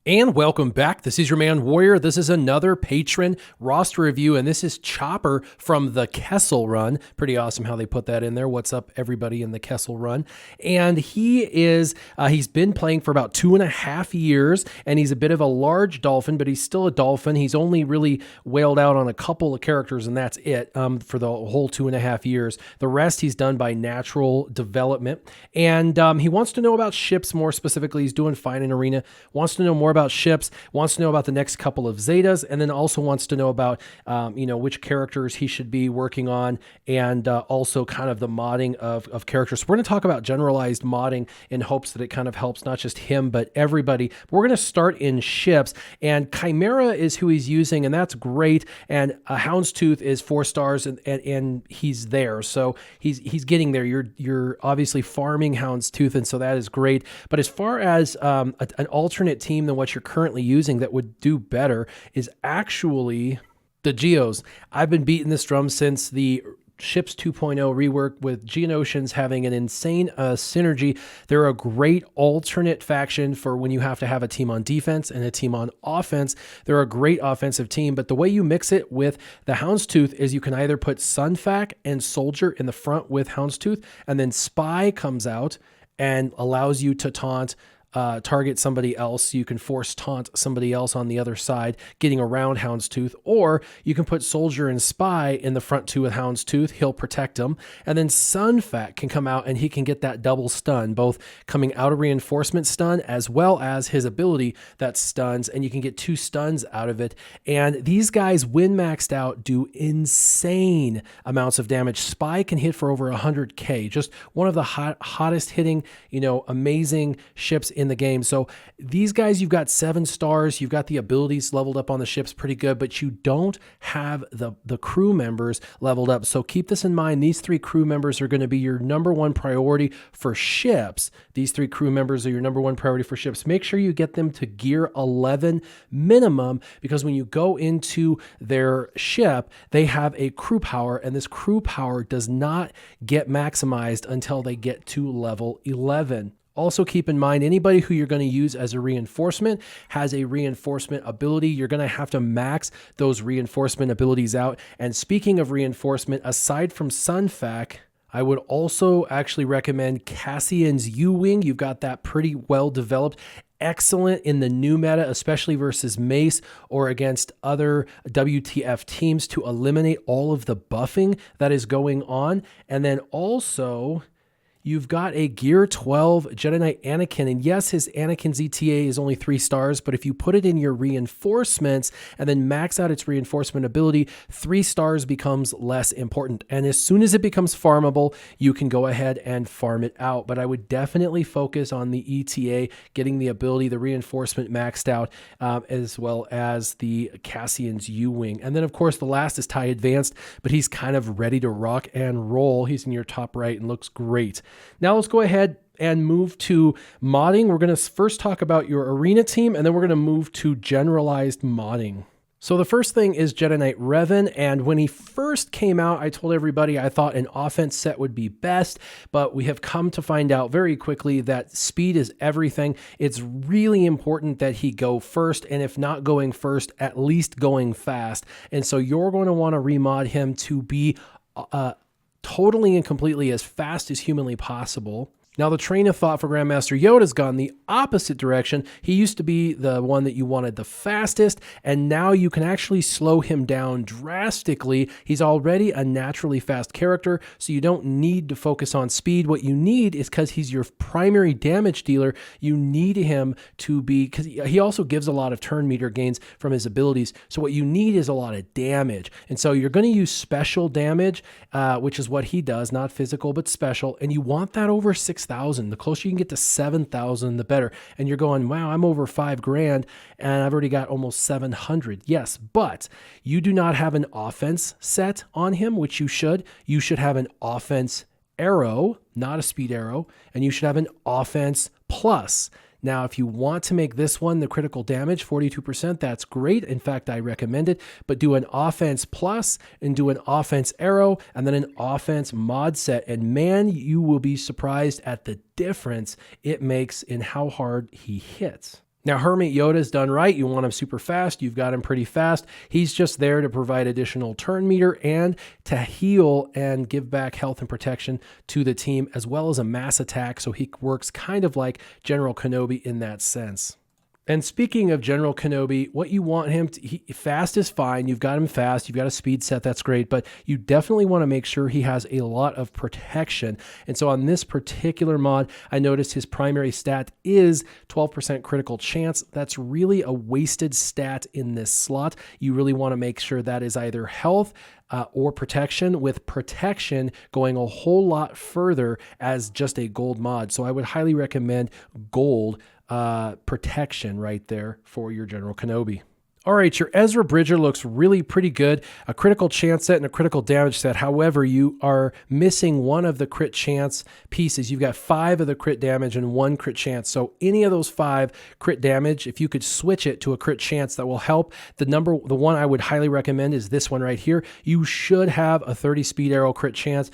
And welcome back. This is your man Warrior. This is another patron roster review, and this is Chopper from the Kessel Run. Pretty awesome how they put that in there. What's up, everybody in the Kessel Run? And he's been playing for about 2.5 years, and he's a bit of a large dolphin, but he's still a dolphin. He's only really whaled out on a couple of characters, and that's it for the whole 2.5 years. The rest he's done by natural development, and he wants to know about ships more specifically. He's doing fine in Arena, wants to know more about ships, wants to know about the next couple of Zetas, and then also wants to know about which characters he should be working on, and also kind of the modding of characters. So we're going to talk about generalized modding in hopes that it kind of helps not just him but everybody. But we're going to start in ships, and Chimera is who he's using, and that's great. And Houndstooth is 4 stars, and he's there, so he's getting there. You're obviously farming Houndstooth, and so that is great. But as far as an alternate team than what you're currently using that would do better is actually the Geos. I've been beating this drum since the Ships 2.0 rework, with Geonosians having an insane synergy. They're a great alternate faction for when you have to have a team on defense and a team on offense. They're a great offensive team, but the way you mix it with the Houndstooth is you can either put Sunfac and Soldier in the front with Houndstooth, and then Spy comes out and allows you to target somebody else. You can force taunt somebody else on the other side, getting around Houndstooth, or you can put Soldier and Spy in the front 2 with Houndstooth. He'll protect them, and then Sunfac can come out and he can get that double stun, both coming out of reinforcement stun as well as his ability that stuns, and you can get 2 stuns out of it. And these guys, when maxed out, do insane amounts of damage. Spy can hit for over 100k, just one of the hottest hitting, amazing ships in the game. So these guys, you've got 7 stars, you've got the abilities leveled up on the ships pretty good, but you don't have the crew members leveled up. So keep this in mind. These 3 crew members are going to be your number 1 priority for ships. These 3 crew members are your number 1 priority for ships. Make sure you get them to gear 11 minimum, because when you go into their ship, they have a crew power, and this crew power does not get maximized until they get to level 11. Also keep in mind, anybody who you're going to use as a reinforcement has a reinforcement ability. You're going to have to max those reinforcement abilities out. And speaking of reinforcement, aside from Sunfac, I would also actually recommend Cassian's U-Wing. You've got that pretty well developed. Excellent in the new meta, especially versus Mace or against other WTF teams, to eliminate all of the buffing that is going on. And then also, you've got a Gear 12 Jedi Knight Anakin, and yes, his Anakin's ETA is only 3 stars, but if you put it in your reinforcements and then max out its reinforcement ability, 3 stars becomes less important. And as soon as it becomes farmable, you can go ahead and farm it out. But I would definitely focus on the ETA, getting the ability, the reinforcement maxed out, as well as the Cassian's U-Wing. And then, of course, the last is TIE Advanced, but he's kind of ready to rock and roll. He's in your top right and looks great. Now let's go ahead and move to modding. We're going to first talk about your arena team, and then we're going to move to generalized modding. So the first thing is Jedi Knight Revan, and when he first came out, I told everybody I thought an offense set would be best, but we have come to find out very quickly that speed is everything. It's really important that he go first, and if not going first, at least going fast. And so you're going to want to remod him to be totally and completely as fast as humanly possible. Now, the train of thought for Grandmaster Yoda has gone the opposite direction. He used to be the one that you wanted the fastest, and now you can actually slow him down drastically. He's already a naturally fast character, so you don't need to focus on speed. What you need is, because he's your primary damage dealer, you need him to be, because he also gives a lot of turn meter gains from his abilities, so what you need is a lot of damage. And so you're going to use special damage, which is what he does, not physical, but special, and you want that over 6,000. The closer you can get to 7,000, the better. And you're going, wow, I'm over $5,000 and I've already got almost 700. Yes, but you do not have an offense set on him, which you should. You should have an offense arrow, not a speed arrow, and you should have an offense plus. Now, if you want to make this one the critical damage, 42%, that's great. In fact, I recommend it, but do an offense plus and do an offense arrow and then an offense mod set. And man, you will be surprised at the difference it makes in how hard he hits. Now, Hermit Yoda is done right. You want him super fast. You've got him pretty fast. He's just there to provide additional turn meter and to heal and give back health and protection to the team, as well as a mass attack. So he works kind of like General Kenobi in that sense. And speaking of General Kenobi, what you want him to, fast is fine. You've got him fast. You've got a speed set. That's great. But you definitely want to make sure he has a lot of protection. And so on this particular mod, I noticed his primary stat is 12% critical chance. That's really a wasted stat in this slot. You really want to make sure that is either health or protection, with protection going a whole lot further as just a gold mod. So I would highly recommend gold protection right there for your General Kenobi. All right, your Ezra Bridger looks really pretty good. A critical chance set and a critical damage set. However, you are missing one of the crit chance pieces. You've got 5 of the crit damage and 1 crit chance. So any of those 5 crit damage, if you could switch it to a crit chance, that will help. The one I would highly recommend is this one right here. You should have a 30 speed arrow crit chance.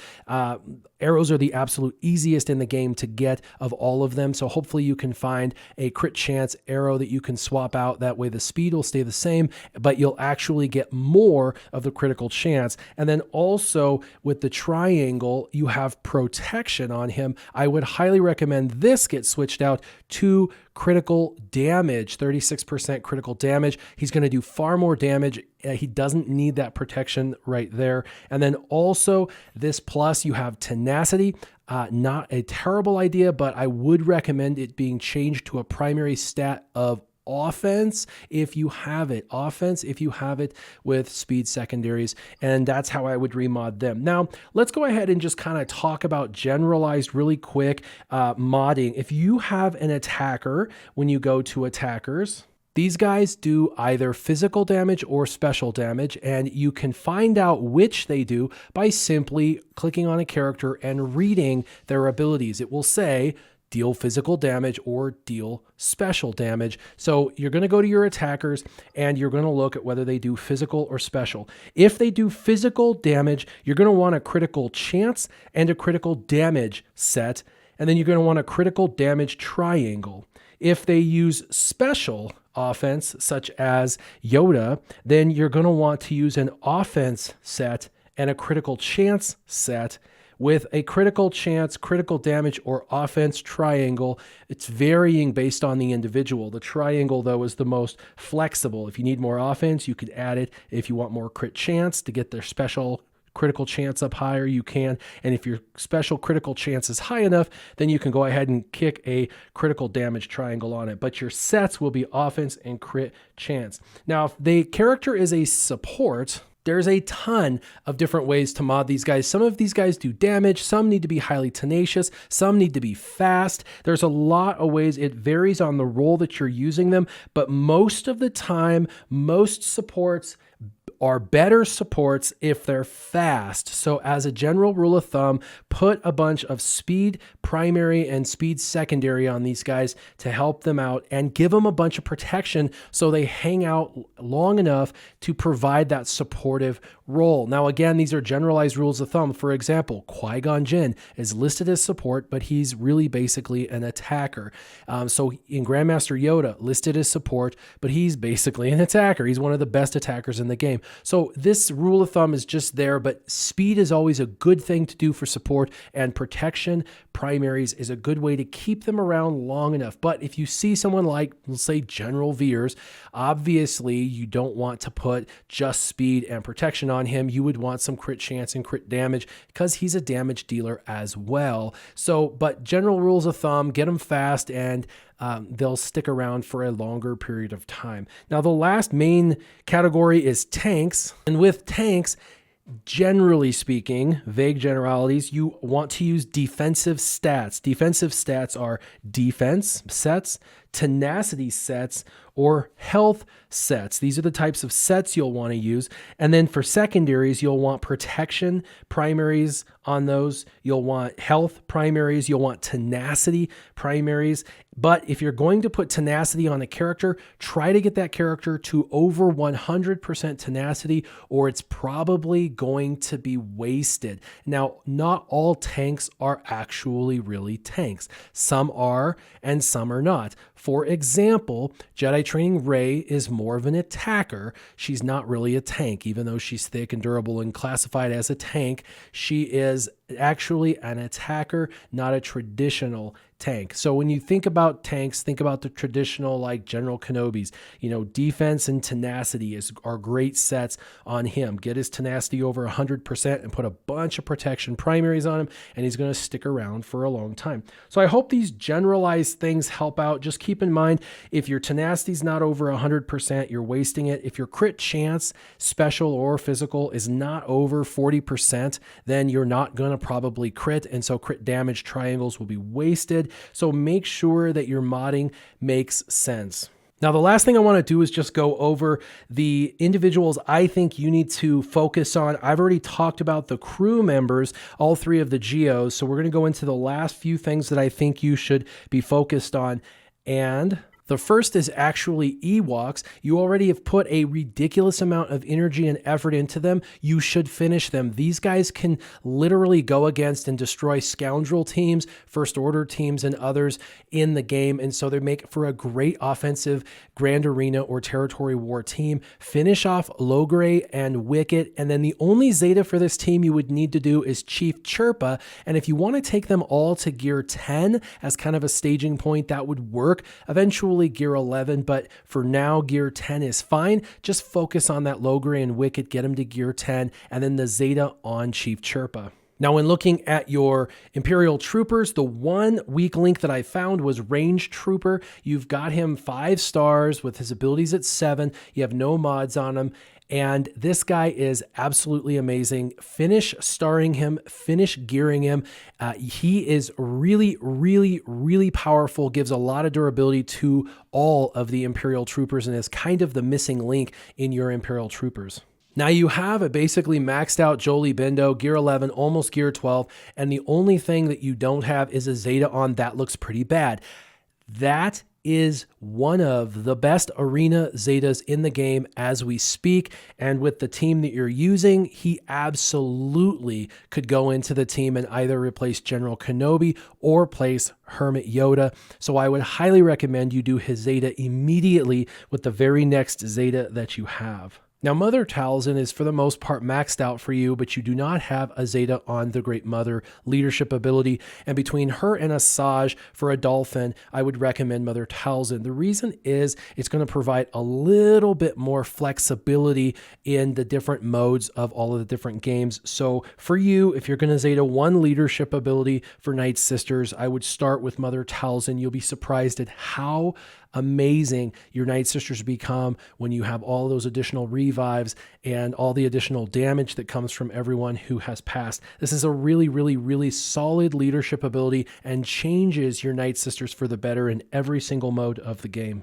Arrows are the absolute easiest in the game to get of all of them. So hopefully you can find a crit chance arrow that you can swap out. That way the speed will stay the same, but you'll actually get more of the critical chance. And then also with the triangle, you have protection on him. I would highly recommend this get switched out to critical damage, 36% critical damage. He's going to do far more damage. He doesn't need that protection right there. And then also this plus, you have tenacity. Not a terrible idea, but I would recommend it being changed to a primary stat of offense if you have it. Offense if you have it with speed secondaries, and that's how I would remod them. Now, let's go ahead and just kind of talk about generalized really quick modding. If you have an attacker, when you go to attackers, these guys do either physical damage or special damage, and you can find out which they do by simply clicking on a character and reading their abilities. It will say deal physical damage or deal special damage. So you're going to go to your attackers and you're going to look at whether they do physical or special. If they do physical damage, you're going to want a critical chance and a critical damage set. And then you're going to want a critical damage triangle. If they use special offense, such as Yoda, then you're going to want to use an offense set and a critical chance set with a critical chance, critical damage, or offense triangle. It's varying based on the individual. The triangle, though, is the most flexible. If you need more offense, you could add it. If you want more crit chance to get their special critical chance up higher, you can. And if your special critical chance is high enough, then you can go ahead and kick a critical damage triangle on it. But your sets will be offense and crit chance. Now, if the character is a support, there's a ton of different ways to mod these guys. Some of these guys do damage. Some need to be highly tenacious. Some need to be fast. There's a lot of ways. It varies on the role that you're using them. But most of the time, most supports are better supports if they're fast. So as a general rule of thumb, put a bunch of speed primary and speed secondary on these guys to help them out, and give them a bunch of protection so they hang out long enough to provide that supportive role. Now, again, these are generalized rules of thumb. For example, Qui-Gon Jinn is listed as support, but he's really basically an attacker. So in Grandmaster Yoda, listed as support, but he's basically an attacker. He's one of the best attackers in the game. So this rule of thumb is just there, but speed is always a good thing to do for support, and protection primaries is a good way to keep them around long enough. But if you see someone like, let's say, General Veers, obviously you don't want to put just speed and protection on him. You would want some crit chance and crit damage because he's a damage dealer as well. So, but general rules of thumb, get them fast, and they'll stick around for a longer period of time. Now, the last main category is tanks. And with tanks, generally speaking, vague generalities, you want to use defensive stats. Defensive stats are defense sets, tenacity sets, or health sets. These are the types of sets you'll want to use. And then for secondaries, you'll want protection primaries on those. You'll want health primaries. You'll want tenacity primaries. But if you're going to put tenacity on a character, try to get that character to over 100% tenacity, or it's probably going to be wasted. Now, not all tanks are actually really tanks. Some are and some are not. For example, Jedi training Rey is more of an attacker. She's not really a tank, even though she's thick and durable and classified as a tank. She is actually an attacker, not a traditional tank. So when you think about tanks, think about the traditional like General Kenobis. Defense and tenacity are great sets on him. Get his tenacity over 100% and put a bunch of protection primaries on him, and he's going to stick around for a long time. So I hope these generalized things help out. Just keep in mind, if your tenacity is not over 100%, you're wasting it. If your crit chance, special or physical, is not over 40%, then you're not going to probably crit, and so crit damage triangles will be wasted. So make sure that your modding makes sense. Now, the last thing I want to do is just go over the individuals I think you need to focus on. I've already talked about the crew members, all three of the Geos, so we're going to go into the last few things that I think you should be focused on. And the first is actually Ewoks. You already have put a ridiculous amount of energy and effort into them. You should finish them. These guys can literally go against and destroy scoundrel teams, First Order teams, and others in the game. And so they make for a great offensive Grand Arena or Territory War team. Finish off Logray and Wicket. And then the only Zeta for this team you would need to do is Chief Chirpa. And if you want to take them all to gear 10 as kind of a staging point, that would work. Eventually, gear 11, but for now, gear 10 is fine. Just focus on that Logray and Wicket, get them to gear 10, and then the Zeta on Chief Chirpa. Now, when looking at your Imperial Troopers, the one weak link that I found was Range Trooper. You've got him 5 stars with his abilities at 7. You have no mods on him. And this guy is absolutely amazing. Finish starring him, finish gearing him. He is really, really, really powerful, gives a lot of durability to all of the Imperial Troopers, and is kind of the missing link in your Imperial Troopers. Now you have a basically maxed out Jolee Bindo, gear 11, almost gear 12, and the only thing that you don't have is a Zeta on. That looks pretty bad. That is one of the best arena Zetas in the game as we speak. And with the team that you're using, he absolutely could go into the team and either replace General Kenobi or place Hermit Yoda. So I would highly recommend you do his Zeta immediately with the very next Zeta that you have. Now, Mother Talzin is for the most part maxed out for you, but you do not have a Zeta on the Great Mother leadership ability. And between her and Asajj for a Dolphin, I would recommend Mother Talzin. The reason is it's going to provide a little bit more flexibility in the different modes of all of the different games. So for you, if you're going to Zeta one leadership ability for Night Sisters, I would start with Mother Talzin. You'll be surprised at how amazing your Night Sisters become when you have all those additional revives and all the additional damage that comes from everyone who has passed. This is a really, really, really solid leadership ability and changes your Night Sisters for the better in every single mode of the game.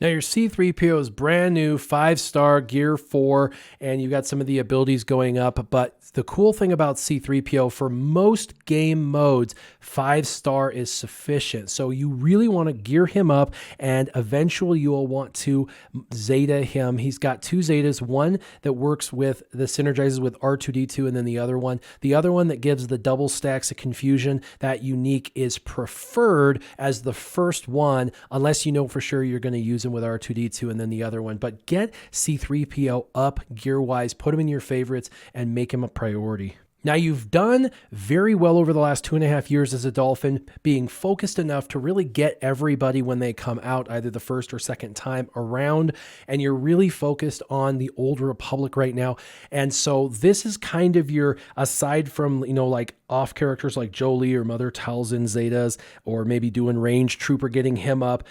Now your C-3PO is brand new, 5-star, gear 4, and you got some of the abilities going up. But the cool thing about C-3PO, for most game modes, 5-star is sufficient. So you really want to gear him up, and eventually you will want to Zeta him. He's got 2 Zetas, one that works with, that synergizes with R2-D2, and then the other one that gives the double stacks of confusion. That unique is preferred as the first one, unless you know for sure you're going to use him with R2-D2 and then the other one. But get C-3PO up gear-wise, put him in your favorites, and make him a priority. Now, you've done very well over the last 2.5 years as a Dolphin, being focused enough to really get everybody when they come out, either the first or second time around, and you're really focused on the Old Republic right now. And so this is kind of your, aside from, like off characters like Jolee or Mother Talzin Zetas, or maybe doing Range Trooper, getting him up,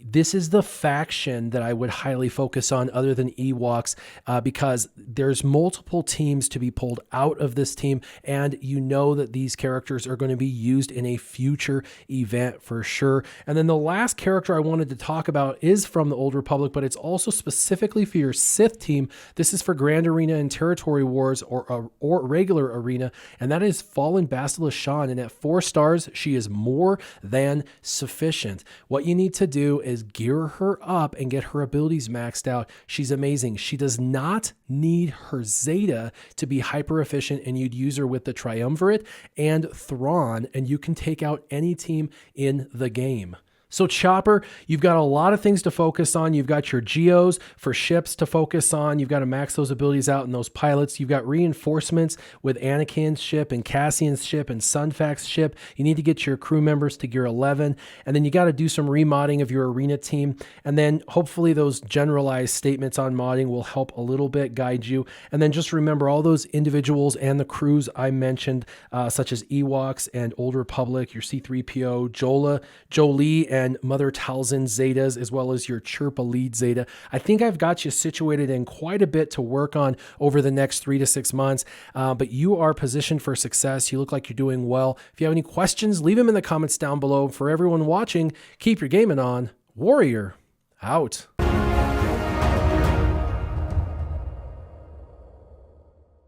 this is the faction that I would highly focus on other than Ewoks, because there's multiple teams to be pulled out of this team, and you know that these characters are going to be used in a future event for sure. And then the last character I wanted to talk about is from the Old Republic, but it's also specifically for your Sith team. This is for Grand Arena and Territory Wars or regular arena, and that is Fallen Bastila Shan. And at 4 stars, she is more than sufficient. What you need to do is gear her up and get her abilities maxed out. She's amazing. She does not need her Zeta to be hyper efficient, and you'd use her with the Triumvirate and Thrawn, and you can take out any team in the game. So Chopper, you've got a lot of things to focus on. You've got your geos for ships to focus on. You've got to max those abilities out in those pilots. You've got reinforcements with Anakin's ship and Cassian's ship and Sunfac's ship. You need to get your crew members to gear 11. And then you got to do some remodding of your arena team. And then hopefully those generalized statements on modding will help a little bit guide you. And then just remember all those individuals and the crews I mentioned, such as Ewoks and Old Republic, your C-3PO, Jolee, and Mother Talzin Zetas, as well as your Chirpa Lead Zeta. I think I've got you situated in quite a bit to work on over the next 3 to 6 months, but you are positioned for success. You look like you're doing well. If you have any questions, leave them in the comments down below. For everyone watching, keep your gaming on. Warrior, out.